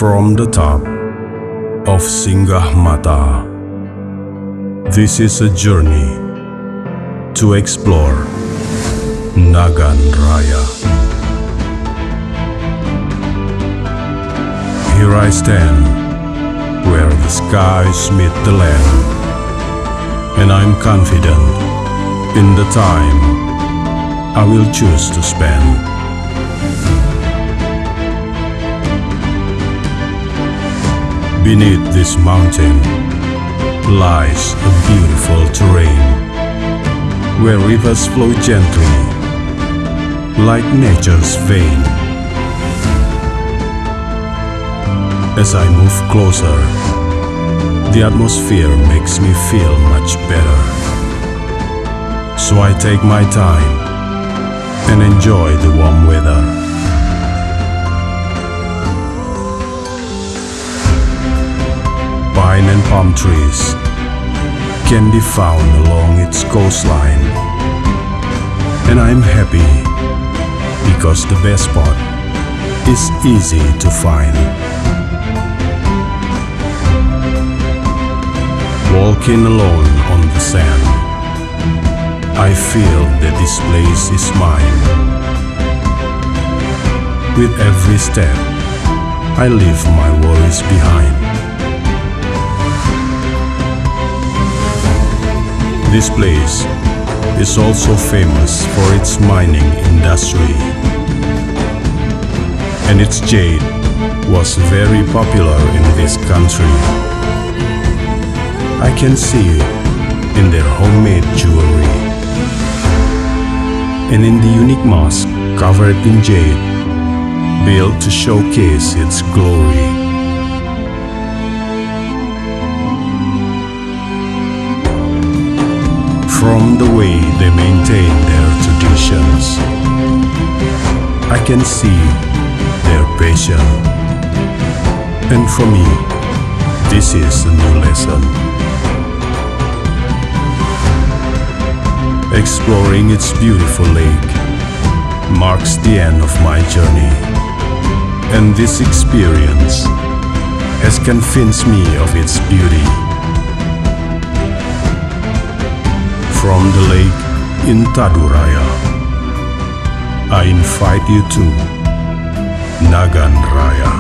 From the top of Singgahmata, this is a journey to explore Nagan Raya. Here I stand, where the skies meet the land, and I'm confident in the time I will choose to spend. Beneath this mountain lies a beautiful terrain, where rivers flow gently, like nature's vein. As I move closer, the atmosphere makes me feel much better. So I take my time and enjoy the warm weather. Pine and palm trees can be found along its coastline, and I'm happy because the best spot is easy to find. Walking alone on the sand, I feel that this place is mine. With every step, I leave my worries behind. This place is also famous for its mining industry, and its jade was very popular in this country. I can see it in their homemade jewelry and in the unique mask covered in jade, built to showcase its glory. From the way they maintain their traditions, I can see their passion. And for me, this is a new lesson. Exploring its beautiful lake marks the end of my journey, and this experience has convinced me of its beauty. From the lake in Raya, I invite you to Nagan Raya.